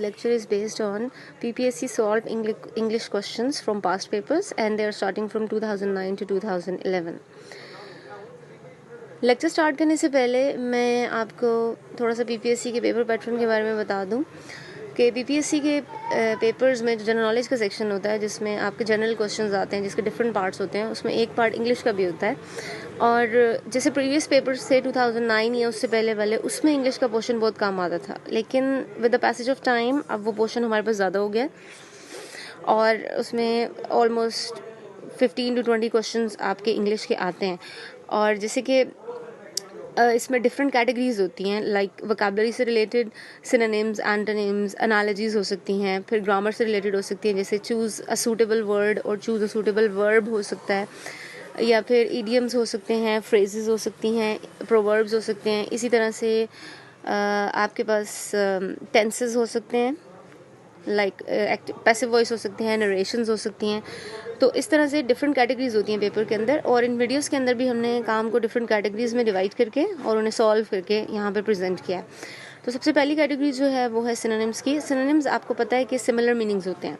lecture is based on PPSC solved English questions from past papers, and they are starting from 2009 to 2011. Lecture start करने से पहले मैं आपको थोड़ा सा पीपीएससी के पेपर पैटर्न के बारे में बता दूं कि पीपीएससी के पेपर्स में जो जनरल नॉलेज का सेक्शन होता है, जिसमें आपके जनरल क्वेश्चंस आते हैं, जिसके डिफरेंट पार्ट्स होते हैं, उसमें एक पार्ट इंग्लिश का भी होता है। और जैसे प्रीवियस पेपर्स थे 2009 या उससे पहले वाले, उसमें इंग्लिश का पोर्शन बहुत कम आता था, लेकिन with the passage of time अब वो पोर्शन हमारे पास ज़्यादा हो गया और उसमें ऑलमोस्ट 15 to 20 क्वेश्चंस आपके इंग्लिश के आते हैं। और जैसे कि इसमें डिफरेंट कैटेगरीज होती हैं, लाइक वोकैबुलरी से रिलेटेड सिनोनिम्स, एंटोनिम्स, एनालॉजीज हो सकती हैं, फिर ग्रामर से रिलेटेड हो सकती हैं, जैसे चूज़ अ सूटेबल वर्ड और चूज़ अ सूटेबल वर्ब हो सकता है, या फिर इडियम्स हो सकते हैं, फ्रेजेस हो सकती हैं, प्रोवर्ब्स हो सकते हैं। इसी तरह से आपके पास टेंसेस हो सकते हैं, लाइक पैसिव वॉइस हो सकते हैं, नरेशंस हो सकती हैं। तो इस तरह से डिफरेंट कैटेगरीज होती हैं पेपर के अंदर, और इन वीडियोस के अंदर भी हमने काम को डिफरेंट कैटेगरीज में डिवाइड करके और उन्हें सॉल्व करके यहाँ पे प्रेजेंट किया है। तो सबसे पहली कैटेगरी जो है वो है सिनोनिम्स की। सिनोनिम्स आपको पता है कि सिमिलर मीनिंग्स होते हैं,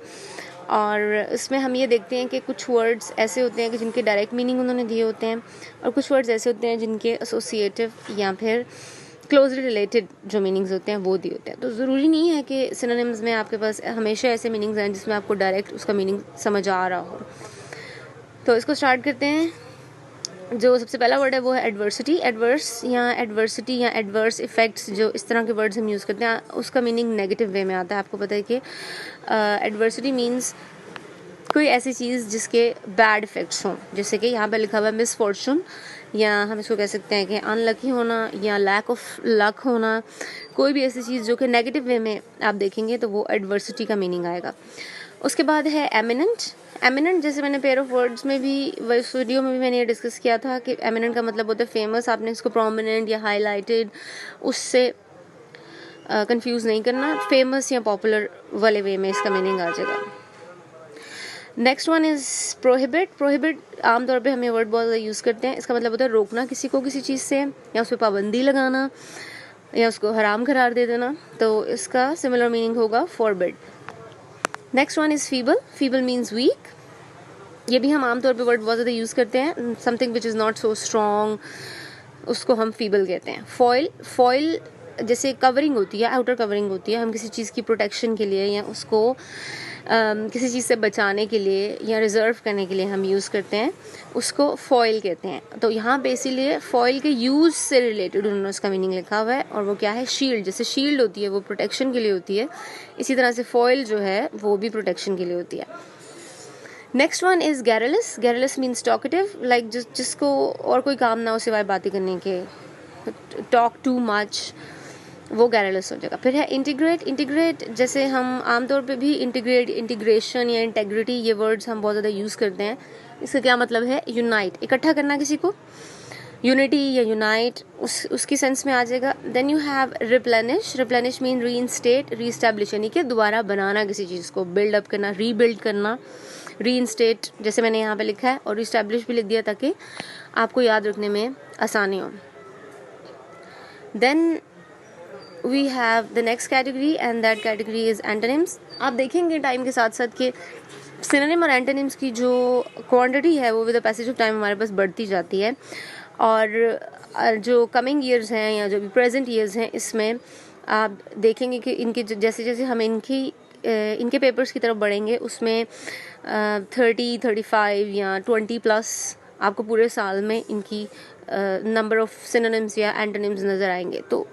और इसमें हम ये देखते हैं कि कुछ वर्ड्स ऐसे होते हैं कि जिनके डायरेक्ट मीनिंग उन्होंने दिए होते हैं, और कुछ वर्ड्स ऐसे होते हैं जिनके एसोसिएटिव या फिर क्लोजली रिलेटेड जो मीनिंग्स होते हैं वो दिए होते हैं। तो ज़रूरी नहीं है कि सिनोनिम्स में आपके पास हमेशा ऐसे मीनिंग्स हैं जिसमें आपको डायरेक्ट उसका मीनिंग समझ आ रहा हो। तो इसको स्टार्ट करते हैं। जो सबसे पहला वर्ड है वो है एडवर्सिटी। एडवर्सिटी या एडवर्स इफेक्ट्स, जो इस तरह के वर्ड्स हम यूज़ करते हैं, उसका मीनिंग नेगेटिव वे में आता है। आपको पता है कि एडवर्सिटी मीन्स कोई ऐसी चीज़ जिसके बैड इफेक्ट्स हों, जैसे कि यहाँ पे लिखा हुआ है मिसफॉर्चून, या हम इसको कह सकते हैं कि अनलकी होना या लैक ऑफ लक होना। कोई भी ऐसी चीज़ जो कि नेगेटिव वे में आप देखेंगे तो वो एडवर्सिटी का मीनिंग आएगा। उसके बाद है एमिनेंट। एमिनेंट, जैसे मैंने पेयर ऑफ वर्ड्स में भी, इस वीडियो में भी मैंने ये डिस्कस किया था कि एमिनेंट का मतलब होता है फेमस। आपने इसको प्रोमिनेंट या हाईलाइटेड उससे कंफ्यूज नहीं करना, फेमस या पॉपुलर वाले वे में इसका मीनिंग आ जाएगा। Next one is prohibit. Prohibit आमतौर पे हम ये वर्ड बहुत ज़्यादा यूज़ करते हैं। इसका मतलब होता है रोकना किसी को किसी चीज़ से, या उस पर पाबंदी लगाना, या उसको हराम करार दे देना। तो इसका सिमिलर मीनिंग होगा forbid. Next one is feeble. Feeble means weak. ये भी हम आमतौर पे वर्ड बहुत ज़्यादा यूज़ करते हैं। Something which is not so strong, उसको हम फीबल कहते हैं। फॉइल। फॉइल जैसे कवरिंग होती है, आउटर कवरिंग होती है, हम किसी चीज़ की प्रोटेक्शन के लिए या उसको किसी चीज़ से बचाने के लिए या रिजर्व करने के लिए हम यूज़ करते हैं, उसको फॉइल कहते हैं। तो यहाँ पे इसीलिए फॉइल के यूज़ से रिलेटेड उन्होंने उसका मीनिंग लिखा हुआ है, और वो क्या है, शील्ड। जैसे शील्ड होती है वो प्रोटेक्शन के लिए होती है, इसी तरह से फॉइल जो है वो भी प्रोटेक्शन के लिए होती है। Next one is garrulous. Garrulous means talkative, like जिसको और कोई काम ना हो सिवाय बातें करने के, टॉक टू मच, वो गैरलिस हो जाएगा। फिर है इंटीग्रेट। इंटीग्रेट जैसे हम आमतौर पे भी इंटीग्रेट, इंटीग्रेशन या इंटेग्रिटी, ये वर्ड्स हम बहुत ज़्यादा यूज़ करते हैं। इसका क्या मतलब है, यूनाइट, इकट्ठा करना किसी को, यूनिटी या यूनाइट, उसकी सेंस में आ जाएगा। Then you have replenish. Replenish mean reinstate, re establish, यानी कि दोबारा बनाना किसी चीज़ को, बिल्डअप करना, रीबिल्ड करना। री इंस्टेट जैसे मैंने यहाँ पे लिखा है, और री इस्टेब्लिश भी लिख दिया ताकि आपको याद रखने में आसानी हो। Then we have the next category and that category is antonyms. आप देखेंगे टाइम के साथ साथ कि सिनोनिम और एंटोनिम्स की जो क्वांटिटी है वो with the passage of time हमारे पास बढ़ती जाती है, और जो कमिंग ईयर्स हैं या जो भी प्रेजेंट ईयर्स हैं, इसमें आप देखेंगे कि इनके जैसे जैसे हम इनके पेपर्स की तरफ बढ़ेंगे, उसमें 30, 35 या 20+ आपको पूरे साल में इनकी नंबर ऑफ सिनोनिम्स या एंटोनिम्स नज़र आएंगे। तो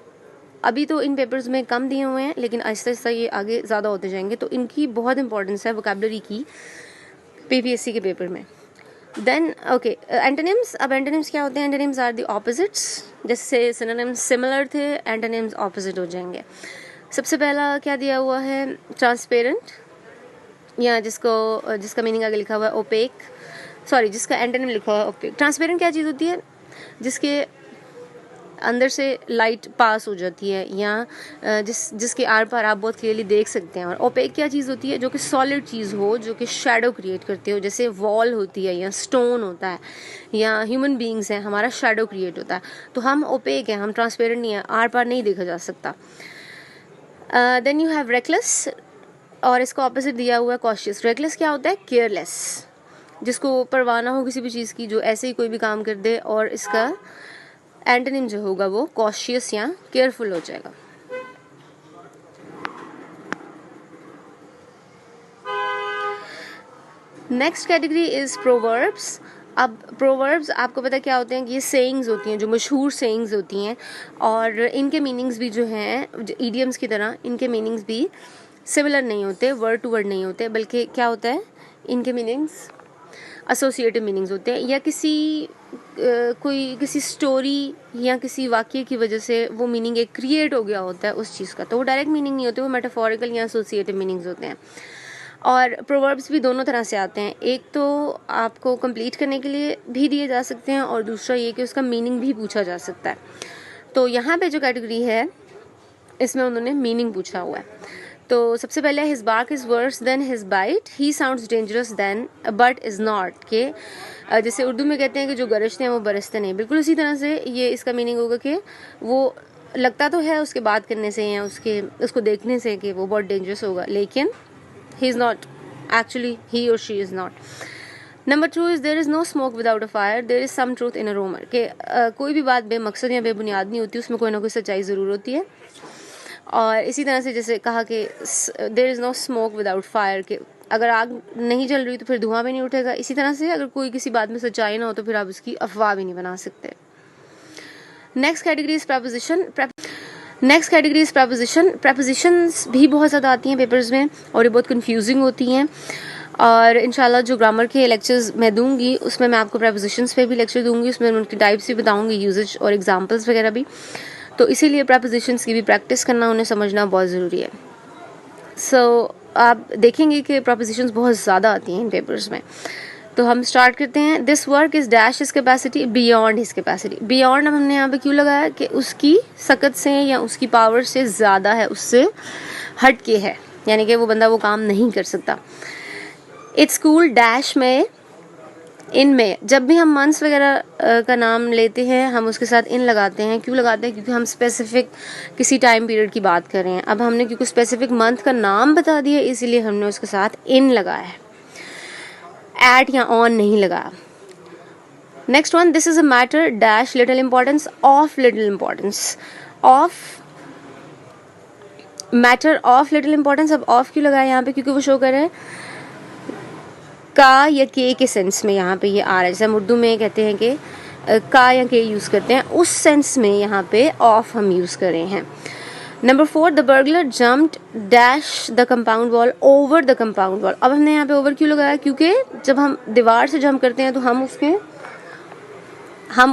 अभी तो इन पेपर्स में कम दिए हुए हैं, लेकिन आहिस्ता आहिस्ता ये आगे ज़्यादा होते जाएंगे। तो इनकी बहुत इंपॉर्टेंस है वोकैबुलरी की पीपीएससी के पेपर में। Then okay, antonyms. अब एंटोनिम्स क्या होते हैं, एंटोनिम्स आर द ऑपोजिट्स। जैसे सिनोनिम्स सिमिलर थे, एंटोनिम्स ऑपोजिट हो जाएंगे। सबसे पहला क्या दिया हुआ है, ट्रांसपेरेंट, या जिसका मीनिंग आगे लिखा हुआ है ओपेक, जिसका एंटोनिम लिखा हुआ है ओपेक। ट्रांसपेरेंट क्या चीज़ होती है, जिसके अंदर से लाइट पास हो जाती है, या जिसके आर पार आप बहुत क्लियरली देख सकते हैं। और ओपेक क्या चीज़ होती है, जो कि सॉलिड चीज़ हो, जो कि शेडो क्रिएट करती हो, जैसे वॉल होती है या स्टोन होता है या ह्यूमन बीइंग्स हैं, हमारा शेडो क्रिएट होता है। तो हम ओपेक हैं, हम ट्रांसपेरेंट नहीं है, आर पार नहीं देखा जा सकता। देन यू हैव रेकलेस, और इसका ऑपोजिट दिया हुआ है कॉशियस। रेकलेस क्या होता है? केयरलेस, जिसको परवाह ना हो किसी भी चीज़ की, जो ऐसे ही कोई भी काम कर दे, और इसका एंटोनिम जो होगा वो कॉशियस या केयरफुल हो जाएगा। Next category is proverbs. अब प्रोवर्ब्स आपको पता क्या होते हैं कि ये सेइंग्स होती हैं, जो मशहूर सेइंग्स होती हैं, और इनके मीनिंग्स भी जो हैं ईडियम्स की तरह, इनके मीनिंग्स भी सिमिलर नहीं होते, वर्ड टू वर्ड नहीं होते, बल्कि क्या होता है, इनके मीनिंग्स एसोसिएटिव मीनिंग्स होते हैं, या किसी स्टोरी या किसी वाक्य की वजह से वो मीनिंग एक क्रिएट हो गया होता है उस चीज़ का, तो वो डायरेक्ट मीनिंग नहीं होते, वो मेटाफोरिकल या एसोसिएटिव मीनिंग्स होते हैं। और प्रोवर्ब्स भी दोनों तरह से आते हैं, एक तो आपको कंप्लीट करने के लिए भी दिए जा सकते हैं, और दूसरा ये कि उसका मीनिंग भी पूछा जा सकता है। तो यहाँ पे जो कैटेगरी है इसमें उन्होंने मीनिंग पूछा हुआ है। तो सबसे पहले his bark is worse than his bite, he sounds dangerous then but is not, के जैसे उर्दू में कहते हैं कि जो गरजते हैं वो बरसते नहीं, बिल्कुल उसी तरह से ये इसका मीनिंग होगा कि वो लगता तो है उसके बात करने से या उसको देखने से कि वो बहुत डेंजरस होगा, लेकिन he is not, actually he or she is not. Number 2 is there is no smoke without a fire, there is some truth in a rumor, कि कोई भी बात बेमकसद या बेबुनियाद नहीं होती, उसमें कोई ना कोई सच्चाई ज़रूर होती है। और इसी तरह से जैसे कहा कि there is no smoke without fire, कि अगर आग नहीं जल रही तो फिर धुआं भी नहीं उठेगा। इसी तरह से अगर कोई किसी बात में सच्चाई ना हो तो फिर आप उसकी अफवाह भी नहीं बना सकते। Next category is preposition. Propositions भी बहुत ज़्यादा आती हैं पेपर्स में, और ये बहुत कंफ्यूजिंग होती हैं, और इंशाल्लाह जो ग्रामर के लेक्चर्स मैं दूंगी उसमें मैं आपको प्रपोजिशंस पे भी लेक्चर दूंगी, उसमें उनकी टाइप्स भी बताऊंगी, यूजेज और एग्जांपल्स वगैरह भी। तो इसीलिए प्रपोजिशंस की भी प्रैक्टिस करना, उन्हें समझना बहुत ज़रूरी है। सो आप देखेंगे कि प्रपोजिशंस बहुत ज़्यादा आती हैं इन पेपर्स में। तो हम स्टार्ट करते हैं। This work is dash his capacity beyond his capacity. Beyond हमने यहाँ पे क्यों लगाया कि उसकी सकत से या उसकी पावर से ज़्यादा है, उससे हट के है, यानी कि वो बंदा वो काम नहीं कर सकता। इट्स कूल डैश में, इन में जब भी हम मंथ्स वगैरह का नाम लेते हैं हम उसके साथ इन लगाते हैं। क्यों लगाते हैं? क्योंकि हम स्पेसिफिक किसी टाइम पीरियड की बात कर रहे हैं। अब हमने क्योंकि स्पेसिफिक मंथ का नाम बता दिया इसीलिए हमने उसके साथ इन लगाया है, एट या ऑन नहीं लगाया। Next one, this is a matter dash little importance of little importance. Of matter of little importance. अब ऑफ क्यों लगाया यहाँ पे? क्योंकि वो शो कर रहे हैं का या के सेंस में यहाँ पे ये आ रहा है। जैसे हम उर्दू में कहते हैं कि का या के यूज़ करते हैं, उस सेंस में यहाँ पे ऑफ हम यूज़ कर रहे हैं। Number 4, the burglar jumped dash the compound wall over the compound wall. अब हमने यहाँ पे ओवर क्यों लगाया? क्योंकि जब हम दीवार से जंप करते हैं तो हम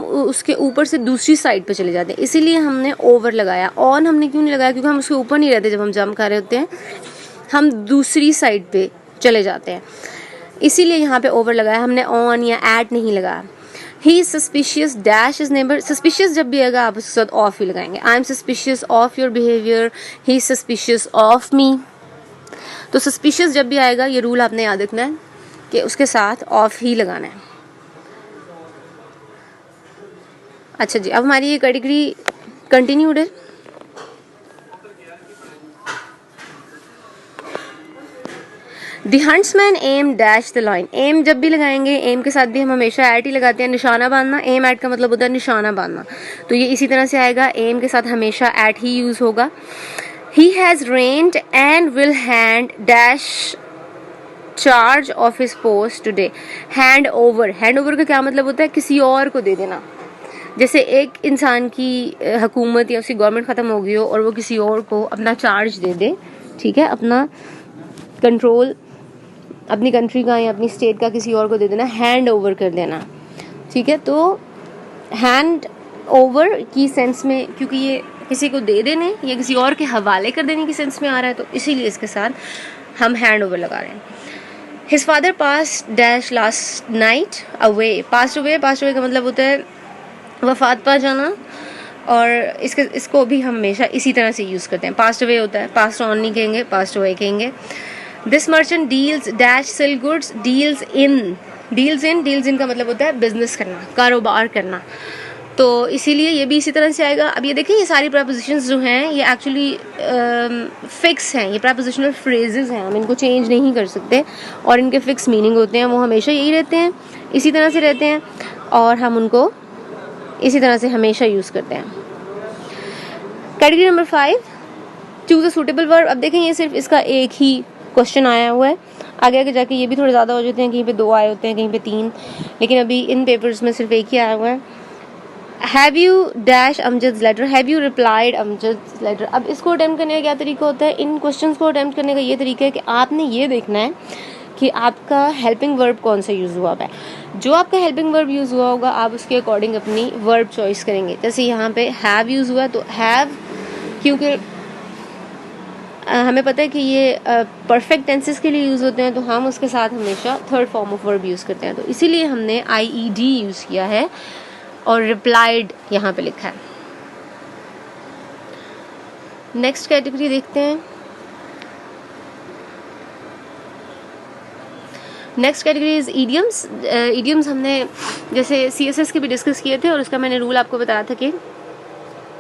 उसके ऊपर से दूसरी साइड पे चले जाते हैं, इसीलिए हमने ओवर लगाया। ऑन हमने क्यों नहीं लगाया? क्योंकि हम उसके ऊपर नहीं रहते, जब हम जंप कर रहे होते हैं हम दूसरी साइड पे चले जाते हैं, इसीलिए यहाँ पे ओवर लगाया हमने, ऑन या एट नहीं लगाया। He is suspicious dash is neighbour. Suspicious जब भी आएगा आप उसके साथ ऑफ ही लगाएंगे। I am suspicious of your behaviour, he is suspicious of me. तो सस्पिशियस जब भी आएगा ये रूल आपने याद रखना है कि उसके साथ ऑफ ही लगाना है। अच्छा जी, अब हमारी ये कैटेगरी कंटिन्यूड है। The huntsman M dash the line. M जब भी लगाएंगे, एम के साथ भी हम हमेशा एट ही लगाते हैं, निशाना बांधना। एम एट का मतलब होता है निशाना बांधना, तो ये इसी तरह से आएगा, एम के साथ हमेशा एट ही यूज होगा। He has rend and will hand dash charge of his post today. Hand over. Hand over का क्या मतलब होता है? किसी और को दे देना। जैसे एक इंसान की हुकूमत या उसकी गवर्नमेंट ख़त्म हो गई हो और वो किसी और को अपना चार्ज दे दे, ठीक है, अपना कंट्रोल अपनी कंट्री का या अपनी स्टेट का किसी और को दे देना, हैंड ओवर कर देना, ठीक है। तो हैंड ओवर की सेंस में, क्योंकि ये किसी को दे देने या किसी और के हवाले कर देने की सेंस में आ रहा है, तो इसीलिए इसके साथ हम हैंड ओवर लगा रहे हैं। हिज फादर पास dash last night away. Passed away का मतलब होता है वफात पा जाना, और इसको भी हम हमेशा इसी तरह से यूज़ करते हैं। पास्ट अवे होता है, पास्ट ऑन नहीं कहेंगे, पास्ट अवे कहेंगे। This merchant deals dash sell goods, deals in का मतलब होता है बिजनेस करना, कारोबार करना। तो इसीलिए ये भी इसी तरह से आएगा। अब ये देखें, ये सारी प्रपोजिशंस जो हैं ये एक्चुअली फिक्स हैं, ये प्रपोजिशनल फ्रेजेस हैं, हम इनको चेंज नहीं कर सकते और इनके फिक्स मीनिंग होते हैं, वो हमेशा यही रहते हैं, इसी तरह से रहते हैं और हम उनको इसी तरह से हमेशा यूज़ करते हैं। Category number 5, choose a suitable verb. अब देखें ये सिर्फ इसका एक ही क्वेश्चन आया हुआ है, आगे आगे जाके ये भी थोड़े ज़्यादा हो जाते हैं, कहीं पे 2 आए होते हैं, कहीं पे 3, लेकिन अभी इन पेपर्स में सिर्फ एक ही आया हुआ है। Have you dash Amjad's letter, have you replied Amjad's letter. अब इसको अटेम्प्ट करने का क्या तरीका होता है, इन क्वेश्चंस को अटेम्प्ट करने का ये तरीका है कि आपने ये देखना है कि आपका हेल्पिंग वर्ब कौन सा यूज़ हुआ है। जो आपका हेल्पिंग वर्ब यूज़ हुआ होगा आप उसके अकॉर्डिंग अपनी वर्ब चॉइस करेंगे। जैसे यहाँ पे हैव यूज़ हुआ तो हैव, क्योंकि हमें पता है कि ये परफेक्ट टेंसेस के लिए यूज़ होते हैं, तो हम उसके साथ हमेशा third form of verb use करते हैं, तो इसीलिए हमने IED यूज़ किया है और रिप्लाइड यहाँ पे लिखा है। नेक्स्ट कैटेगरी देखते हैं। Next category is idioms. Idioms हमने जैसे CSS के भी डिस्कस किए थे और उसका मैंने रूल आपको बताया था कि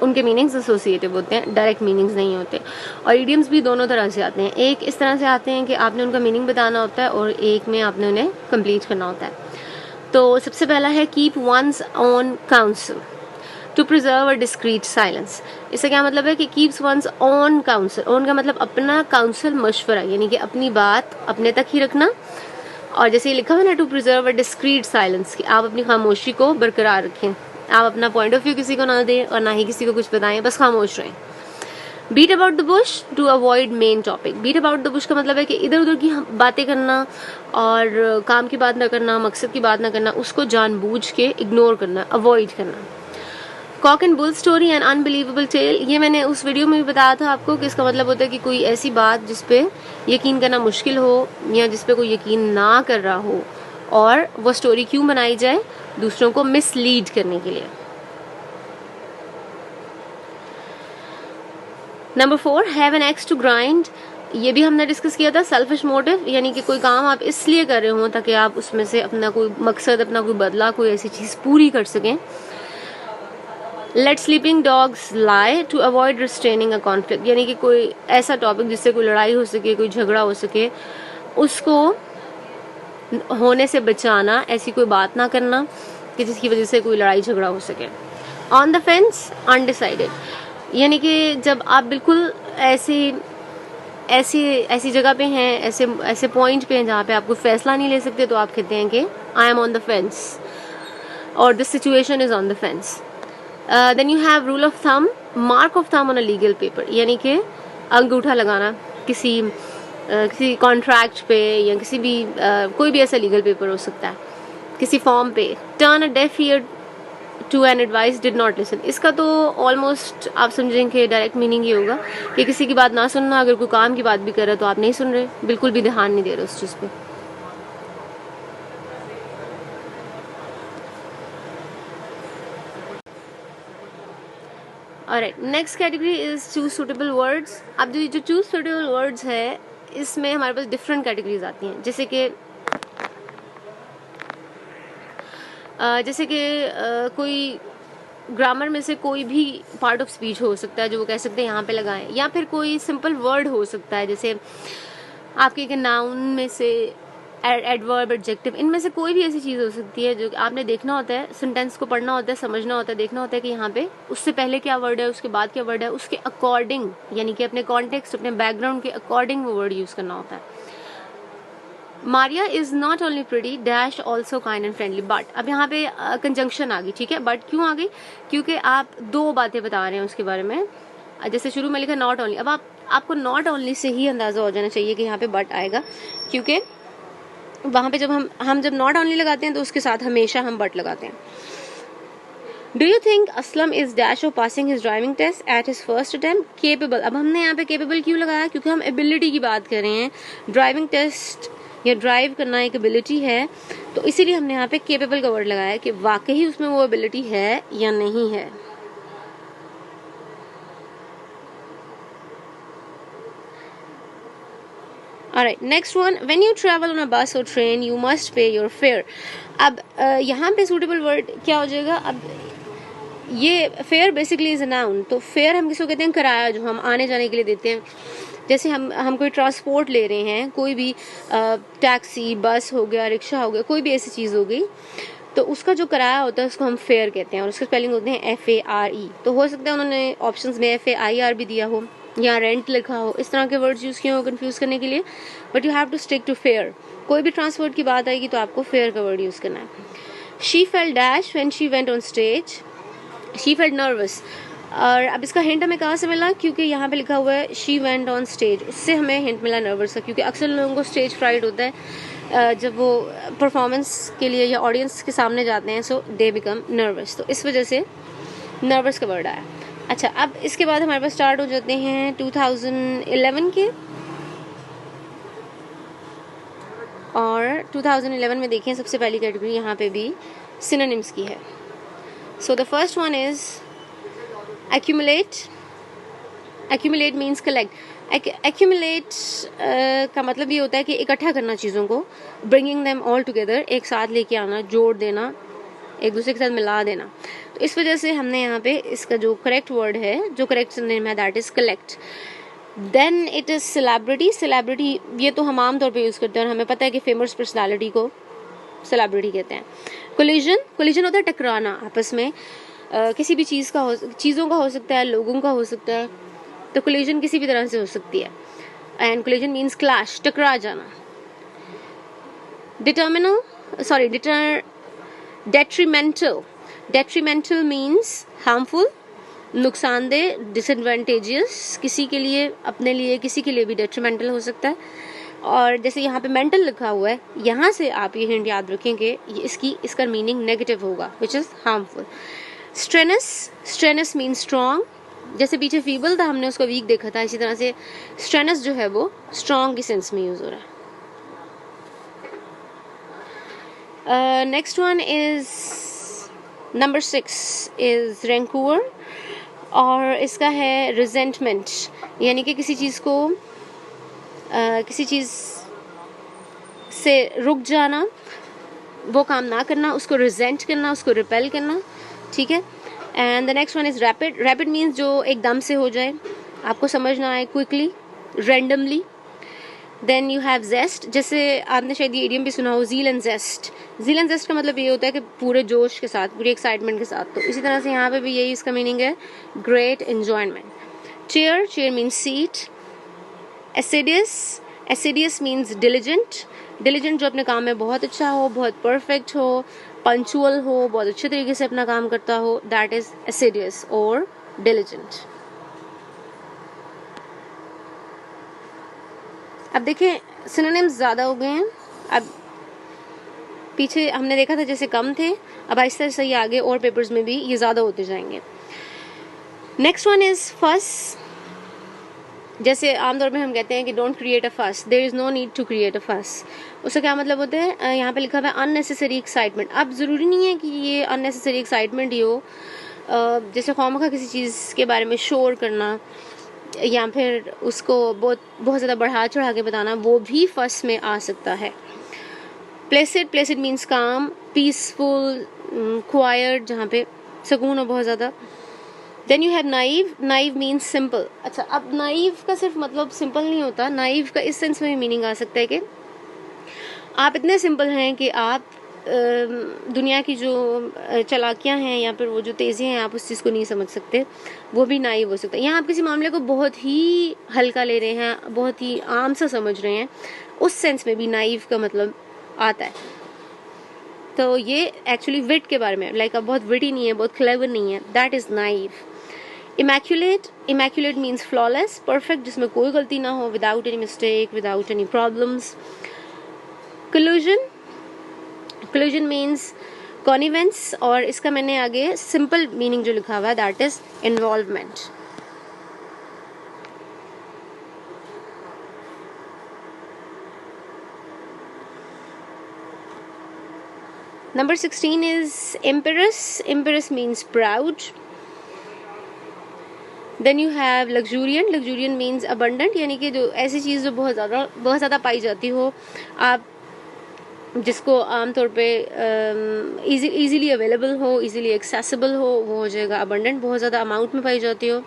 उनके मीनिंग्स एसोसिएटिव होते हैं, डायरेक्ट मीनिंग्स नहीं होते। और ईडियम्स भी दोनों तरह से आते हैं, एक इस तरह से आते हैं कि आपने उनका मीनिंग बताना होता है और एक में आपने उन्हें कंप्लीट करना होता है। तो सबसे पहला है keep one's own counsel to preserve a discreet silence. इसका क्या मतलब है कि keeps one's own counsel, own का मतलब अपना काउंसिल मशवरा, यानी कि अपनी बात अपने तक ही रखना। और जैसे ये लिखा हुआ है ना, to preserve a discreet silence, कि आप अपनी खामोशी को बरकरार रखें, आप अपना पॉइंट ऑफ व्यू किसी को ना दें और ना ही किसी को कुछ बताएं, बस खामोश रहें। Beat about the bush to avoid main topic. Beat about the bush का मतलब है कि इधर उधर की बातें करना और काम की बात ना करना, मकसद की बात ना करना, उसको जानबूझ के इग्नोर करना, अवॉइड करना। Cock and bull story and unbelievable tale, ये मैंने उस वीडियो में भी बताया था आपको कि इसका मतलब होता है कि कोई ऐसी बात जिस पे यकीन करना मुश्किल हो या जिस पे कोई यकीन ना कर रहा हो, और वो स्टोरी क्यों बनाई जाए, दूसरों को मिसलीड करने के लिए। Number 4, have an axe to grind. ये भी हमने डिस्कस किया था, सेल्फिश मोटिव, यानी कि कोई काम आप इसलिए कर रहे हो ताकि आप उसमें से अपना कोई मकसद, अपना कोई बदला, कोई ऐसी चीज़ पूरी कर सकें। Let sleeping dogs lie to avoid restraining a conflict, यानी कि कोई ऐसा टॉपिक जिससे कोई लड़ाई हो सके, कोई झगड़ा हो सके, उसको होने से बचाना, ऐसी कोई बात ना करना कि जिसकी वजह से कोई लड़ाई झगड़ा हो सके। ऑन द फेंस अनडिसाइडेड, यानी कि जब आप बिल्कुल ऐसी जगह पे हैं, ऐसे पॉइंट पे हैं जहाँ पे आप कोई फैसला नहीं ले सकते, तो आप कहते हैं कि I am on the fence और this situation is on the fence. Then you have rule of thumb, mark of thumb on a legal paper, यानी कि अंगूठा लगाना किसी कॉन्ट्रैक्ट पे या किसी भी कोई भी ऐसा लीगल पेपर हो सकता है, किसी फॉर्म पे। Turn a deaf ear to an advice did not listen, इसका तो ऑलमोस्ट आप समझेंगे डायरेक्ट मीनिंग ये होगा कि किसी की बात ना सुनना, अगर कोई काम की बात भी कर रहा है तो आप नहीं सुन रहे, बिल्कुल भी ध्यान नहीं दे रहे उस चीज़ पे। Alright, next category is choose suitable words. अब जो चूज सूटेबल वर्ड्स है, इसमें हमारे पास डिफरेंट कैटेगरीज आती हैं, जैसे कि कोई ग्रामर में से कोई भी पार्ट ऑफ स्पीच हो सकता है जो वो कह सकते हैं यहाँ पे लगाएं, या फिर कोई सिंपल वर्ड हो सकता है, जैसे आपके एक नाउन में से एडवर्ब, एडजेक्टिव, इनमें से कोई भी ऐसी चीज़ हो सकती है जो आपने देखना होता है, सेंटेंस को पढ़ना होता है, समझना होता है, देखना होता है कि यहाँ पे उससे पहले क्या वर्ड है, उसके बाद क्या वर्ड है, उसके अकॉर्डिंग, यानी कि अपने कॉन्टेक्स्ट, अपने बैकग्राउंड के अकॉर्डिंग वो वर्ड यूज़ करना होता है। Maria is not only pretty dash also kind and friendly, but अब यहाँ पे कंजंक्शन आ गई, ठीक है, बट क्यों आ गई, क्योंकि आप दो बातें बता रहे हैं उसके बारे में। जैसे शुरू में लिखा नॉट ओनली, अब आपको नॉट ओनली से ही अंदाजा हो जाना चाहिए कि यहाँ पे बट आएगा, क्योंकि वहाँ पे जब हम जब नॉट ओनली लगाते हैं तो उसके साथ हमेशा हम बट लगाते हैं। Do you think Aslam is dash of passing his driving test at his first attempt capable. अब हमने यहाँ पे केपेबल क्यों लगाया, क्योंकि हम एबिलिटी की बात कर रहे हैं, ड्राइविंग टेस्ट या ड्राइव करना एक एबिलिटी है, तो इसीलिए हमने यहाँ पे केपेबल का वर्ड लगाया कि वाकई उसमें वो एबिलिटी है या नहीं है। Alright, next one, when you travel on a bus or train you must pay your fare। अब यहाँ पे suitable word क्या हो जाएगा, अब ये fair basically is a noun. तो फेयर हम किसको कहते हैं? किराया जो हम आने जाने के लिए देते हैं। जैसे हम कोई ट्रांसपोर्ट ले रहे हैं, कोई भी टैक्सी, बस हो गया, रिक्शा हो गया, कोई भी ऐसी चीज़ हो गई, तो उसका जो किराया होता है उसको हम फेयर कहते हैं, और उसका स्पेलिंग होते हैं FARE। तो हो सकता है उन्होंने ऑप्शंस में FAIR भी दिया हो या रेंट लिखा हो, इस तरह के वर्ड्स यूज़ किए हो कंफ्यूज करने के लिए, but you have to stick to fare. कोई भी ट्रांसपोर्ट की बात आएगी तो आपको फेयर का वर्ड यूज़ करना है। She felt dash when she went on stage, she felt nervous. और अब इसका हिंट हमें कहाँ से मिला? क्योंकि यहाँ पे लिखा हुआ है शी वेंट ऑन स्टेज, उससे हमें हिंट मिला नर्वस का, क्योंकि अक्सर लोगों को स्टेज फ्राइट होता है जब वो परफॉर्मेंस के लिए या ऑडियंस के सामने जाते हैं, सो दे बिकम नर्वस, तो इस वजह से नर्वस का वर्ड आया। अच्छा, अब इसके बाद हमारे पास स्टार्ट हो जाते हैं 2011 के, और 2011 में देखें सबसे पहली कैटेगरी यहाँ पे भी सिनोनिम्स की है। So the first one is accumulate। accumulate means collect। accumulate का मतलब ये होता है कि इकट्ठा करना चीज़ों को, bringing them all together, एक साथ लेके आना, जोड़ देना, एक दूसरे के साथ मिला देना। तो इस वजह से हमने यहाँ पे इसका जो करेक्ट वर्ड है, जो करेक्ट सिनोनिम है, that is collect. Then it is celebrity. Celebrity ये तो हम आम तौर पे यूज़ करते हैं, और हमें पता है कि फेमस पर्सनालिटी को सेलिब्रिटी कहते हैं। कोलिजन, कोलिजन होता है टकराना आपस में, किसी भी चीज़ों का हो सकता है, लोगों का हो सकता है, तो कोलिजन किसी भी तरह से हो सकती है। एंड कोलिजन मीन्स क्लैश, टकरा जाना। डेट्रीमेंटल। डेट्रीमेंटल मीन्स हार्मफुल, नुकसानदेह, डिसएडवांटेजियस, किसी के लिए, अपने लिए, किसी के लिए भी डेट्रीमेंटल हो सकता है। और जैसे यहाँ पे मेंटल लिखा हुआ है, यहाँ से आप ये हिंट याद रखेंगे, इसका मीनिंग नेगेटिव होगा, which is harmful. Strenuous, strenuous means strong, जैसे पीछे फीबल था हमने उसको वीक देखा था, इसी तरह से स्ट्रेनस जो है वो स्ट्रॉन्ग की सेंस में यूज हो रहा है। Next one is number 6 is rancour, और इसका है रिजेंटमेंट, यानी कि किसी चीज़ को किसी चीज़ से रुक जाना, वो काम ना करना, उसको रिजेंट करना, उसको रिपेल करना, ठीक है। And the next one is rapid. Rapid means जो एकदम से हो जाए, आपको समझ ना आए, quickly, randomly. Then you have zest, जैसे आपने शायद ये इडियम भी सुना हो, zeal and zest. Zeal and zest का मतलब ये होता है कि पूरे जोश के साथ, पूरी एक्साइटमेंट के साथ। तो इसी तरह से यहाँ पे भी यही इसका मीनिंग है, great enjoyment. Chair, chair means seat. Assiduous, assiduous means diligent. Diligent जो अपने काम में बहुत अच्छा हो, बहुत परफेक्ट हो, पंचुअल हो, बहुत अच्छे तरीके से अपना काम करता हो, दैट इज एसिडियस और डिलिजेंट। अब देखें सिनोनिम्स ज़्यादा हो गए हैं। अब पीछे हमने देखा था जैसे कम थे, अब आहिस्ता आहिस्ता ये आगे और पेपर्स में भी ये ज़्यादा होते जाएंगे। नेक्स्ट वन इज फस। जैसे आमतौर पे हम कहते हैं कि don't create a fuss, there is no need to create a fuss. उसका क्या मतलब होता है? यहाँ पे लिखा हुआ है अननेसेसरी एक्साइटमेंट। अब ज़रूरी नहीं है कि ये अननेसेसरी एक्साइटमेंट ही हो, जैसे खामखा किसी चीज़ के बारे में शोर करना या फिर उसको बहुत ज़्यादा बढ़ा चढ़ा के बताना, वो भी फस में आ सकता है। Placid, placid means calm, peaceful, quiet, जहाँ पे सुकून हो बहुत ज़्यादा। Then you have naive, naive means simple. अच्छा, अब नाइव का सिर्फ मतलब सिंपल नहीं होता, नाइव का इस सेंस में भी मीनिंग आ सकता है कि आप इतने सिंपल हैं कि आप दुनिया की जो चालाकियां हैं या फिर वो जो तेज़ी हैं, आप उस चीज़ को नहीं समझ सकते, वो भी नाइव हो सकता है। यहाँ आप किसी मामले को बहुत ही हल्का ले रहे हैं, बहुत ही आम सा समझ रहे हैं, उस सेंस में भी नाइव का मतलब आता है। तो ये एक्चुअली विट के बारे में, लाइक आप बहुत विटी नहीं है, बहुत क्लेवर नहीं है, that is naive. Immaculate, immaculate means flawless, perfect, जिसमें कोई गलती ना हो, without any mistake, without any problems. Collusion, collusion means connivance, और इसका मैंने आगे सिंपल मीनिंग जो लिखा हुआ है, that is involvement. Number 16 is imperous. Imperous means proud. Then you have luxuriant. Luxuriant means abundant, यानी कि जो ऐसी चीज़ जो बहुत ज़्यादा पाई जाती हो, आप जिसको आमतौर पे इजीली अवेलेबल हो, इजीली एक्सेसिबल हो, वो हो जाएगा अबंडेंट, बहुत ज़्यादा अमाउंट में पाई जाती हो.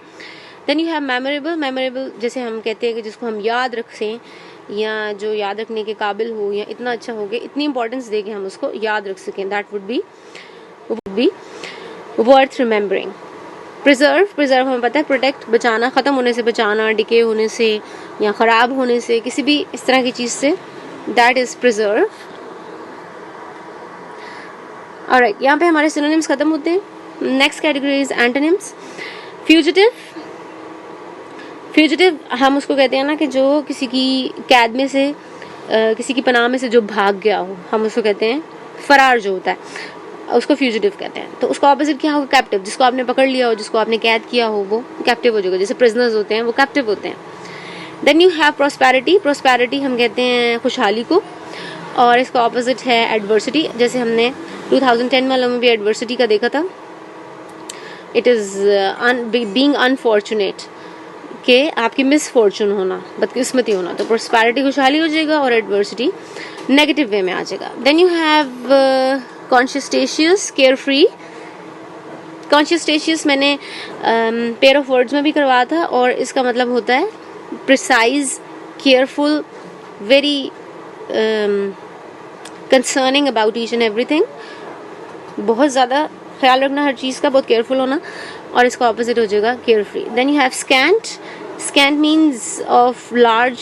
Then you have memorable. Memorable जैसे हम कहते हैं कि जिसको हम याद रखें या जो याद रखने के काबिल हो या इतना अच्छा हो गया, इतनी इंपॉर्टेंस दे के हम उसको याद रख सकें, that would be worth remembering. Preserve. Preserve हमें पता है प्रोटेक्ट, बचाना, ख़त्म होने से बचाना, डिके होने से या ख़राब होने से, किसी भी इस तरह की चीज़ से, दैट इज़ प्रिजर्व. ऑलराइट, यहाँ पे हमारे सिनोनिम्स खत्म होते हैं. Next category is antonyms. Fugitive. Fugitive हम उसको कहते हैं ना कि जो किसी की कैद में से किसी की पनाह में से जो भाग गया हो, हम उसको कहते हैं फरार जो होता है, उसको फ्यूजिटिव कहते हैं. तो उसका ऑपोजिट क्या होगा? कैप्टिव. जिसको आपने पकड़ लिया हो, जिसको आपने कैद किया हो, वो कैप्टिव हो जाएगा. जैसे प्रिजनर्स होते हैं वो कैप्टिव होते हैं. Then you have prosperity. Prosperity हम कहते हैं खुशहाली को, और इसका ऑपोजिट है एडवर्सिटी. जैसे हमने 2010 वालों में भी एडवर्सिटी का देखा था. इट इज़ बीइंग अनफॉर्चुनेट, कि आपकी मिसफॉर्चून होना, बदकिस्मती होना. तो प्रोस्पेरिटी खुशहाली हो जाएगा और एडवर्सिटी नेगेटिव वे में आ जाएगा. Then you have conscientious, care free. Conscientious मैंने पेयर ऑफ वर्ड्स में भी करवाया था, और इसका मतलब होता है precise, careful, very concerning about each and everything. बहुत ज़्यादा ख्याल रखना हर चीज़ का, बहुत केयरफुल होना, और इसका ऑपोजिट हो जाएगा carefree. Then you have scant. Scant means of large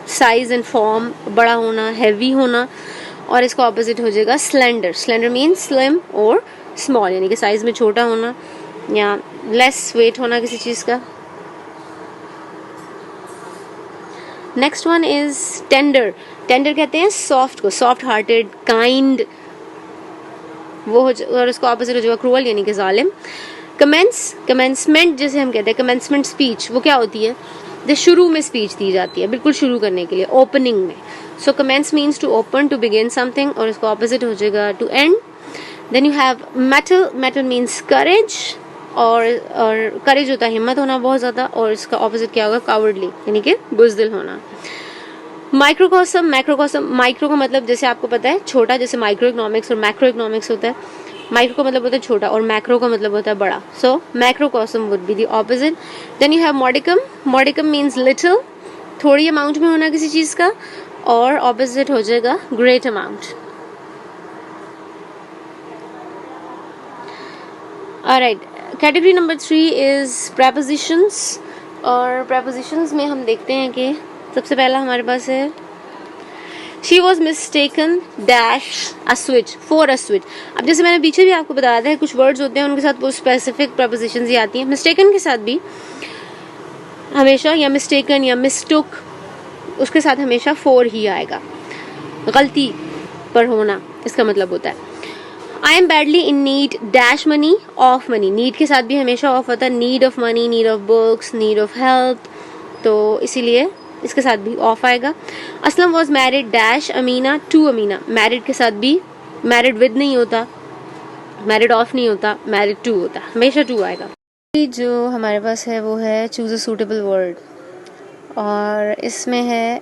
size and form, बड़ा होना, हैवी होना, और इसका ऑपोजिट हो जाएगा स्लेंडर. स्लेंडर मीन्स स्लिम और स्मॉल, यानी कि साइज में छोटा होना या लेस वेट होना किसी चीज़ का. Next one is tender. Tender कहते हैं सॉफ्ट को, सॉफ्ट हार्टेड, काइंड, वो हो, और उसका ऑपोजिट हो जाएगा क्रूअल, यानी कि जालिम. कमेंस. कमेंसमेंट जैसे हम कहते हैं, कमेंसमेंट स्पीच, वो क्या होती है? जो शुरू में स्पीच दी जाती है, बिल्कुल शुरू करने के लिए, ओपनिंग में. So commence means to open, to begin something, और इसका ऑपोजिट हो जाएगा to end. Then you have mettle. Mettle means courage, और करेज होता है हिम्मत होना बहुत ज़्यादा, और इसका ऑपोजिट क्या होगा? कावर्डली, यानी कि बुज़दिल होना. माइक्रोकॉसम. माइक्रोकॉसम, माइक्रो का मतलब जैसे आपको पता है छोटा, जैसे माइक्रो इकोनॉमिक्स और मैक्रो इकोनॉमिक्स होता है. माइक्रो का मतलब होता है छोटा और मैक्रो का मतलब होता है बड़ा. So macrocosm would be the opposite. Then you have modicum. Modicum means little, थोड़ी अमाउंट में होना किसी चीज़ का, और ऑपोजिट हो जाएगा great amount. Alright, category number 3 is prepositions. और प्रेपोजिशंस में हम देखते हैं कि सबसे पहला हमारे पास है She was mistaken dash a switch for a switch. अब जैसे मैंने पीछे भी आपको बताया था, कुछ वर्ड्स होते हैं उनके साथ वो स्पेसिफिक प्रपोजिशंस ही आती हैं. मिस्टेकन के साथ भी हमेशा, या मिस्टेकन या मिस्टुक, उसके साथ हमेशा फोर ही आएगा. गलती पर होना इसका मतलब होता है. I am badly in need dash money of money. Need के साथ भी हमेशा ऑफ होता है. Need of money, need of books, need of help, तो इसीलिए इसके साथ भी ऑफ आएगा. Aslam was married dash Amina to Amina. Married के साथ भी मैरिड विद नहीं होता, मैरिड ऑफ नहीं होता, मैरिड टू होता, हमेशा टू आएगा. जो हमारे पास है वो है चूज अ सूटेबल वर्ड, और इसमें है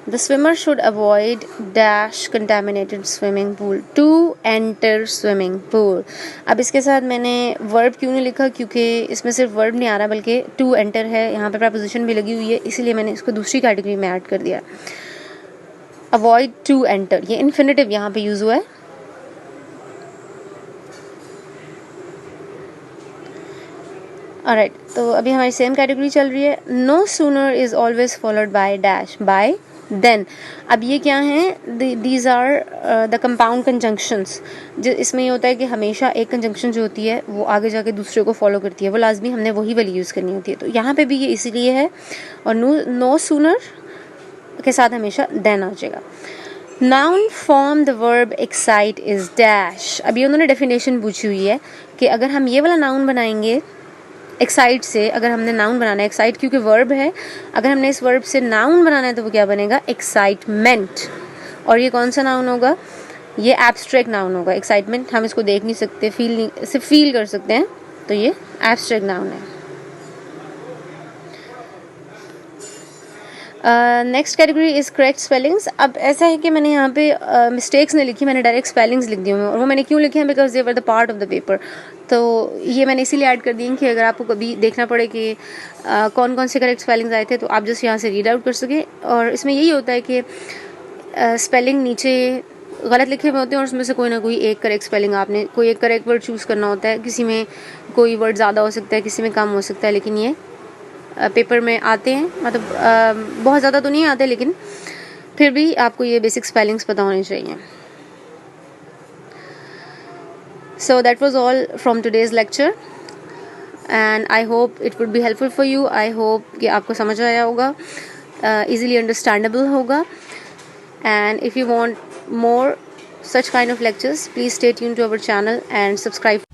the swimmer should avoid dash contaminated swimming pool to enter swimming pool. अब इसके साथ मैंने वर्ब क्यों नहीं लिखा, क्योंकि इसमें सिर्फ वर्ब नहीं आ रहा बल्कि टू एंटर है, यहाँ पे प्रपोजिशन भी लगी हुई है, इसीलिए मैंने इसको दूसरी कैटेगरी में ऐड कर दिया. अवॉइड टू एंटर, ये इन्फिनिटिव यहाँ पे यूज हुआ है. ऑलराइट, तो अभी हमारी सेम कैटेगरी चल रही है. No sooner is always followed by dash by then. अब ये क्या हैं? These are the compound conjunctions. इसमें ये होता है कि हमेशा एक कंजंक्शन जो होती है वो आगे जाके दूसरे को फॉलो करती है, वो लाजमी हमने वही वाली यूज़ करनी होती है. तो यहाँ पे भी ये इसीलिए है, और नो सूनर के साथ हमेशा देन आ जाएगा. Noun form the verb excite is dash. अभी उन्होंने डेफिनेशन पूछी हुई है कि अगर हम ये वाला नाउन बनाएंगे एक्साइट से, अगर हमने नाउन बनाना है, एक्साइट क्योंकि वर्ब है, अगर हमने इस वर्ब से नाउन बनाना है तो वो क्या बनेगा? एक्साइटमेंट. और ये कौन सा नाउन होगा? ये एब्स्ट्रैक्ट नाउन होगा. एक्साइटमेंट हम इसको देख नहीं सकते, फील नहीं, सिर्फ फील कर सकते हैं, तो ये एब्स्ट्रैक्ट नाउन है. Next category is correct spellings. अब ऐसा है कि मैंने यहाँ पे मिस्टेक्स नहीं लिखी, मैंने डायरेक्ट स्पेलिंग्स लिख दी हुई हैं, और वो मैंने क्यों लिखे हैं, because they were the part of the paper. तो ये मैंने इसीलिए ऐड कर दी कि अगर आपको कभी देखना पड़े कि कौन कौन से करेक्ट स्पेलिंग्स आए थे, तो आप जस्ट यहाँ से रीड आउट कर सकें। और इसमें यही होता है कि स्पेलिंग नीचे गलत लिखे हुए होते हैं और उसमें से कोई ना कोई एक करेक्ट स्पेलिंग, आपने कोई एक करेक्ट वर्ड चूज़ करना होता है। किसी में कोई वर्ड ज़्यादा हो सकता है, किसी में कम हो सकता है, लेकिन ये पेपर में आते हैं, मतलब बहुत ज़्यादा तो नहीं आते, लेकिन फिर भी आपको ये बेसिक स्पेलिंग्स पता होने चाहिए। So that was all from today's lecture and I hope it would be helpful for you. I hope कि आपको समझ आया होगा, ईजिली अंडरस्टैंडेबल होगा। And if you want more such kind of lectures, please stay tuned to our channel and subscribe.